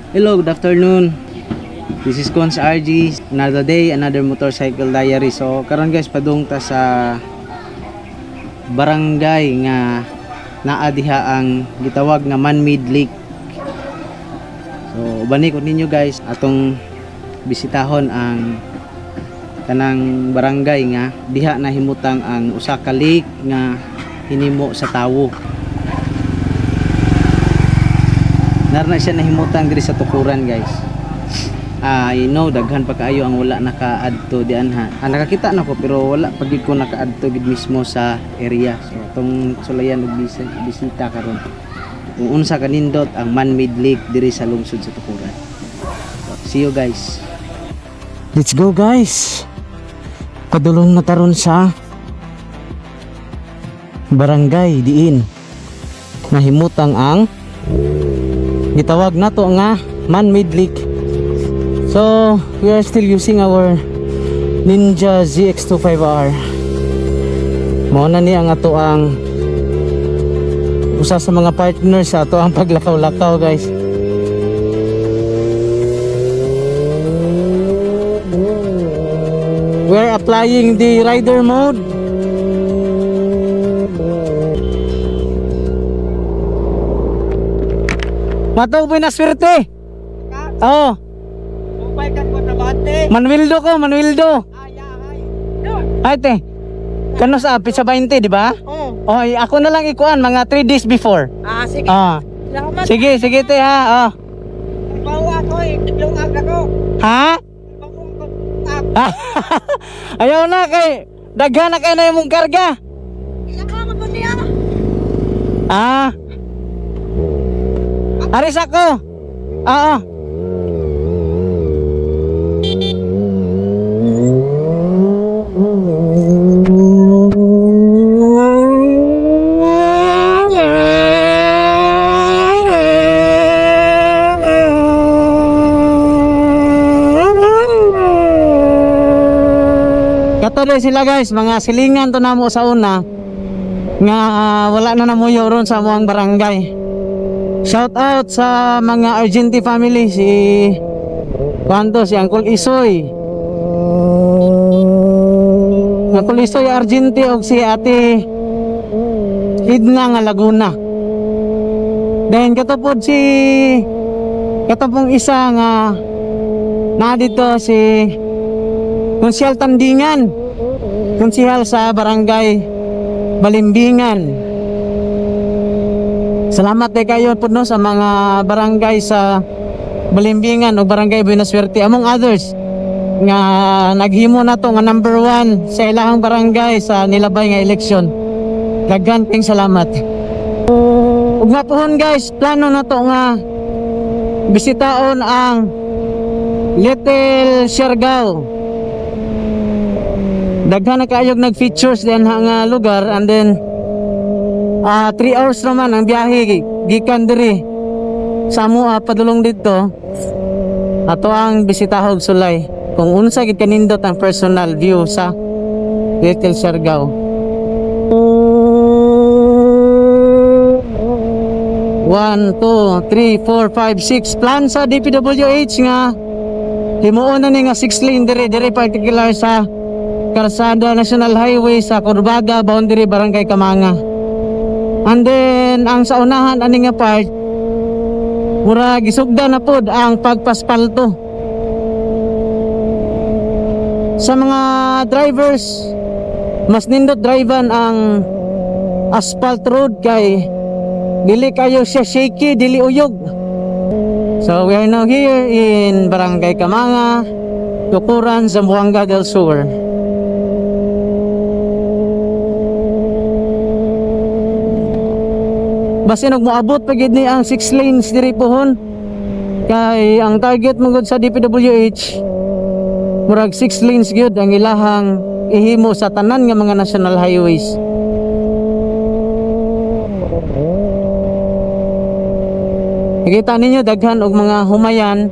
Hello, good afternoon. This is Cons RG. Another day, another motorcycle diary. So, karon guys, padung ta sa barangay nga naa diha ang gitawag nga man-made lake. So, ubani ko ninyo guys, atong bisitahon ang kanang barangay nga diha nahimutang ang usa ka lake nga hinimo sa tawo. Narna siya nahimutang diri sa tukuran guys. I know daghan pa kaayo ang wala nakaadto dian ha. Nakakita na ko pero wala pag ko nakaadto gid mismo sa area. So tong sulayan og bisita karon. Kung unsa kanindot ang man-made lake diri sa lungsod sa tukuran. So, see you guys. Let's go guys. Padulong na taron sa barangay diin. Nahimutang ang gitawag nato nga man-made lake. So we are still using our Ninja ZX25R. Mao na ni ang ato ang usa sa mga partners sa ato ang paglakaw-lakaw guys. We are applying the rider mode. Matog ba na swerte? Oo. Manwildo ko, Manwildo. Ay te. Kano sa apit sa 20, di ba? Oo. Oh, ako na lang ikuan mga 3 days before. Sige. Salamat. Sige te ha. Bawa ako itlungag ako. Ha? Ayaw na kay daghan na kay na imong karga. Nakama mo niya. Aris ako. Oo. Katuloy sila guys, mga silingan to namo sa una nga wala na namuyo ron sa amuang barangay. Shout out sa mga Argenti family, si Uncle Isoy, Uncle Isoy Argenti og si Ate Idna nga Laguna. Then katapod katapong isa nga na dito si Konsyal Tandingan, konsihal sa barangay Balimbingan. Salamat kayo po no sa mga barangay sa Balimbingan o barangay Buenasuerte among others nga naghimo na to nga number 1 sa ilahang barangay sa nilabay nga eleksyon. Daghan ping salamat. Ug nga pohon guys, plano na to nga bisitaon ang Little Siargao. Daghan na kaayog nag-features din nga lugar, and then 3 hours naman ang biyahe gikan diri sa amua padulong dito. Ato ang bisitahog sulay kung unsa gid kanindot ang personal view sa Little Siargao. 1, 2, 3, 4, 5, 6 plan sa DPWH nga himuon na ni nga 6 lane diri particular sa Karsada National Highway sa Corbaga boundary Barangay Kamanga. And then ang sa unahan ani nga part mura gisugda na pod ang pagpaspalto. Sa mga drivers mas nindot drivean ang asphalt road kay dili kayo siya shaky, dili uyog. So we are now here in Barangay Kamanga, Tukuran, Zamboanga del Sur. Basin og moabot pa gid ni ang 6 lanes diri pohon kay ang target mangod sa DPWH murag 6 lanes gyud ang ilahang ihimo sa tanan nga mga national highways. Nakita ninyo daghan og mga humayan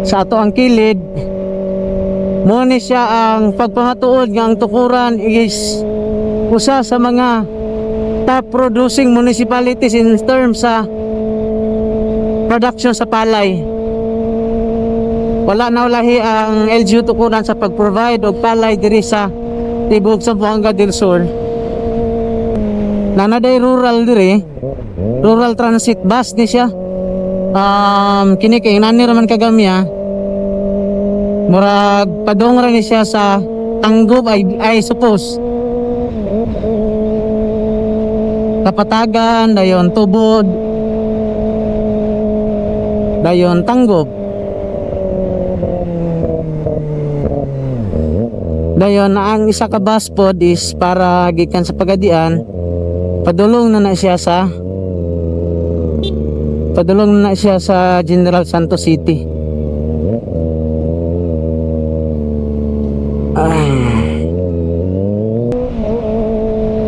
sa ato ang kilid. Mo ni siya ang pagpamatuod nga ang Tukuran is usa sa mga top producing municipalities in terms sa production sa palay. Wala na ulahi ang LGU tukuran sa pag-provide og palay diri sa tibok sa Buanga del Sur. Nanaday rural diri, rural transit bus ni siya. Kini kay nani raman kagamya. Murag padong ra ni siya sa Tanggob I suppose. Kapatagan, dayon Tubod, dayon Tanggob, dayon ang isa ka bus pod is para gikan sa Pagadian, padulong na siya sa General Santos City.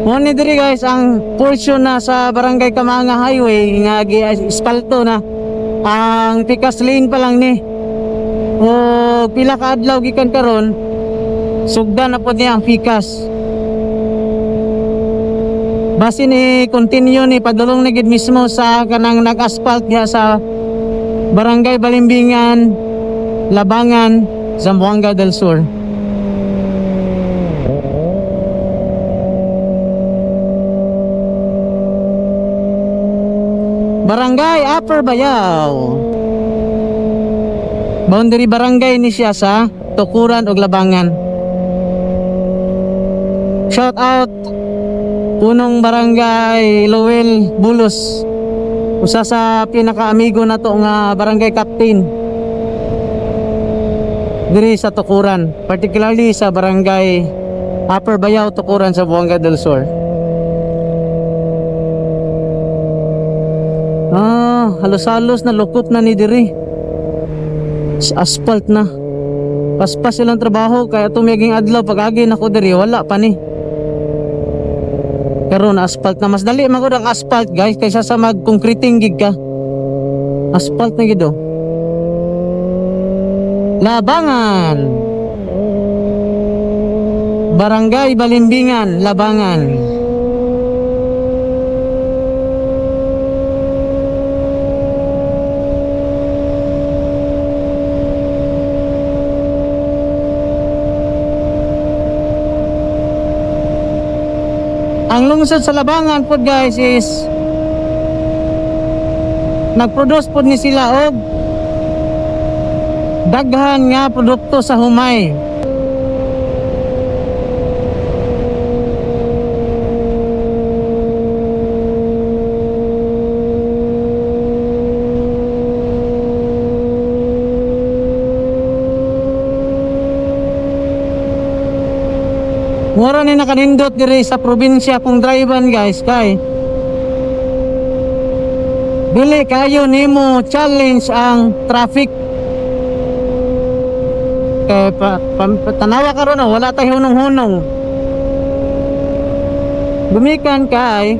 Muna diri guys ang portion na sa Barangay Kamanga Highway nga gi-espalto na ang pikas lane pa lang ni. O pila ka adlaw gikan karon sugdan na pod niya ang pikas. Basi ni continue ni padulong na gid mismo sa kanang nag-asphalt diha sa Barangay Balimbingan, Labangan, Zamboanga del Sur. Barangay Upper Bayaw. Boundary barangay ni siya sa Tukuran ug Labangan. Shout out punong barangay Lowell Bulos. Usa sa pinaka-amigo na to nga barangay captain diri sa Tukuran, particularly sa barangay Upper Bayaw, Tukuran sa Buanga del Sur. Halos-halos na lukot na ni diri. Sa asphalt na. Paspas silang trabaho kaya tumiging adlaw pag-agi na ko diri wala pa ni. Karon asphalt na, mas dali magud ang asphalt guys kaysa sa mag-concreting gig ka. Asphalt na gid oh. Labangan. Barangay Balimbingan, Labangan. Ang lungsod sa Labangan po guys is nagproduce po ni sila og daghan nga produkto sa humay. Mura ni nakanindot diri sa probinsya kung drivean guys kay dili kayo nimo challenge ang traffic kay tanawa karon wala tayo hunong-hunong gumikan kay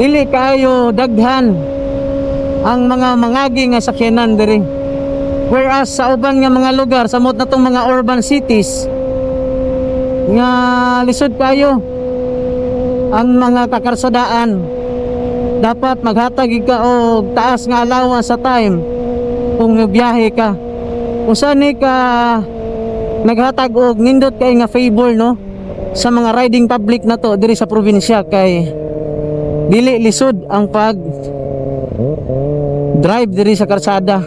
dili kayo daghan ang mga mangagi nga sakyanan diri, whereas sa uban nga mga lugar sa na tong mga urban cities nga lisod kayo ang mga kakarsadaan, dapat maghatag ka og taas nga allowance sa time kung biyahe ka. Usa ni ka naghatag og nindot kay nga favor no sa mga riding public na to diri sa probinsya kay dili lisod ang pag drive diri sa karsada.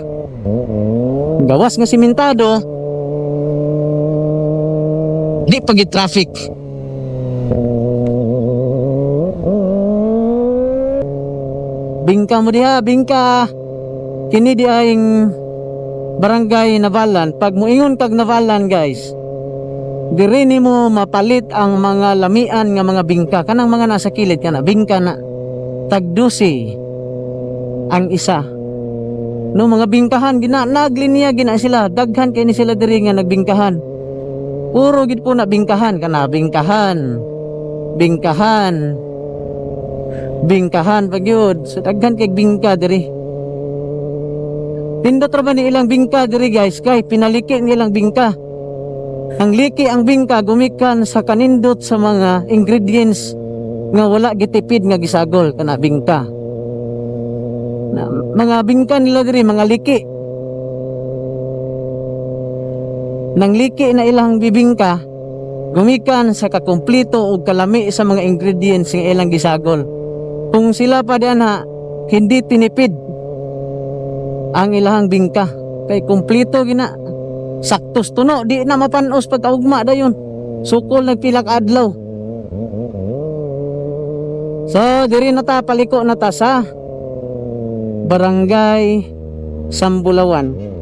Gawas nga simentado, di pagi traffic. Bingka mo diha, bingka. Kini di aing barangay Navalan. Pag muingon kag Navalan guys, diri nimo mapalit ang mga lamian nga mga bingka. Kanang mga nasa kilid kana, bingka na. Tagdusi ang isa. No mga bingkahan gina naglinya gina sila. Daghan kay ni sila diri nga nagbingkahan. Puro gid po na bingkahan kana, bingkahan pag yun. So daghan kay bingka diri. Pindot ra ba ni ilang bingka diri guys kay pinaliki nilang bingka. Ang liki ang bingka gumikan sa kanindot sa mga ingredients nga wala gitipid nga gisagol kana bingka. mga bingka nila diri, mga liki. Nang liki na ilang bibingka, gumikan sa kakumpleto o kalami sa mga ingredients nga ilang gisagol. Kung sila pa diyan hindi tinipid ang ilahang bingka, kay kumpleto gina, saktos tuno, di na mapanos pagkaugma dayon. Sukol nagpilak adlaw. So diri na ta, paliko na ta sa Barangay Sambulawan.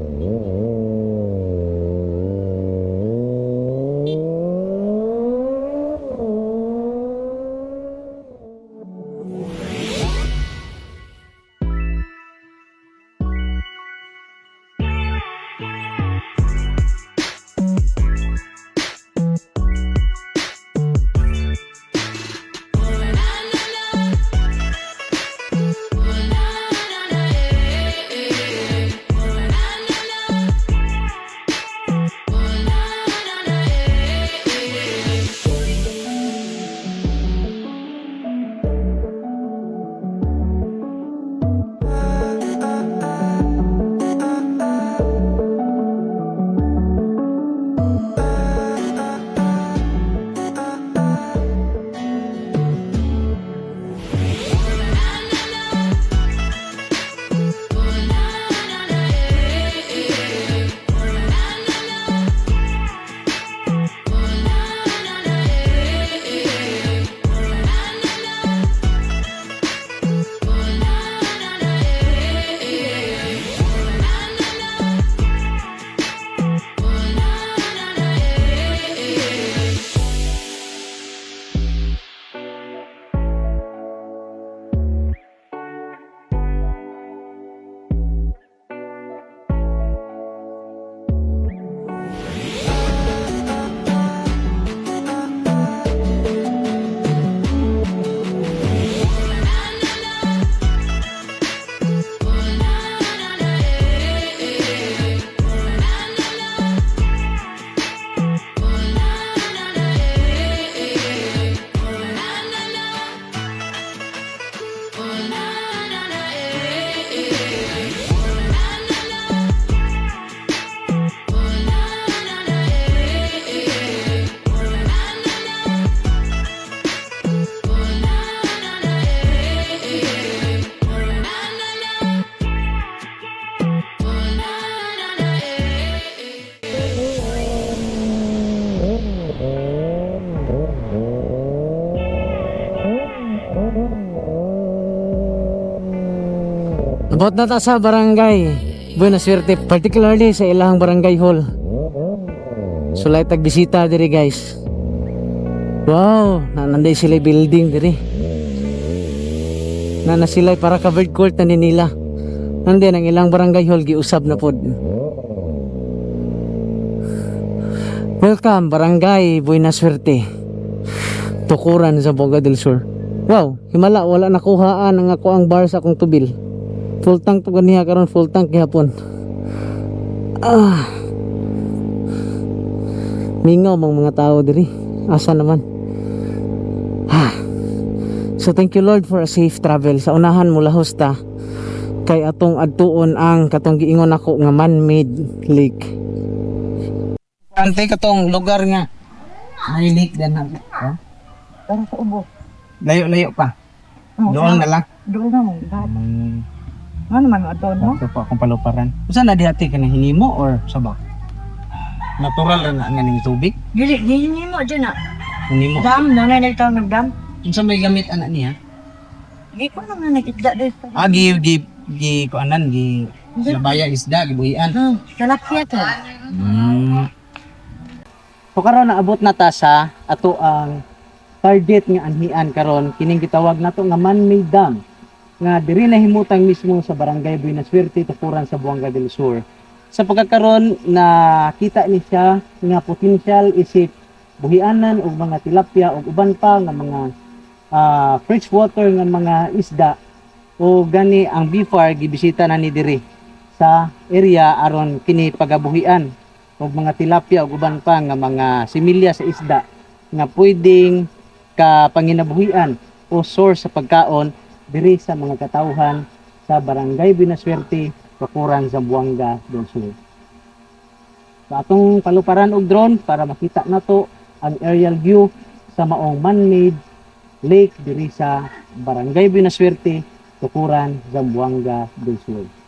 Abot na ta sa barangay Buena Suerte, particularly sa ilang barangay hall. Sulay tagbisita diri guys. Wow, nanday sila building diri. Na sila para covered court na nila. Nandiyan ang ilang barangay hall giusab na pod. Welcome barangay Buena Suerte, Tukuran, Zamboanga del Sur. Wow, himala wala nakuhaan ang ako ang bar sa akong tubil. Full tank to ganiha karon, full tank gihapon. Mingaw mga tao diri. Asa naman. So thank you Lord for a safe travel. Sa unahan mula hosta kay atong adtuon ang katong giingon ako nga man-made lake. Ante katong lugar nga may lake din ha. Parang sa ubo. Layo-layo pa. Doon na lang. Doon na mo. Ano man ato no? Ito po akong paluparan. Saan na dihati ka na hinimo or sabak? Natural na nga ning tubig? Dili mo dyan na. Hinimo. Dam, nanay nagtawag ng dam. Unsa may gamit anak niya? Di ko na nga nakitda dito. Gi kuanan gi labaya isda gibuhian. Salakya to. So karon naabot na ta sa ato ang target nga anhian karon, kining gitawag nato nga man-made dam nga diri na himutang mismo sa barangay Buena Suerte, Tukuran sa Zamboanga del Sur. Sa pagkakaroon na kita ni siya nga potential isip buhianan og mga tilapia og uban pa nga mga freshwater nga mga isda o gani ang BFAR gibisita na ni diri sa area aron kini pagabuhian og mga tilapia og uban pa nga mga similya sa isda nga pwedeng ka panginabuhian o source sa pagkaon diri sa mga katawhan sa Barangay Binaswerte, Tukuran, Zamboanga del Sur. Sa atong paluparan og drone para makita nato ang aerial view sa maong man-made lake diri sa Barangay Binaswerte, Tukuran, Zamboanga del Sur.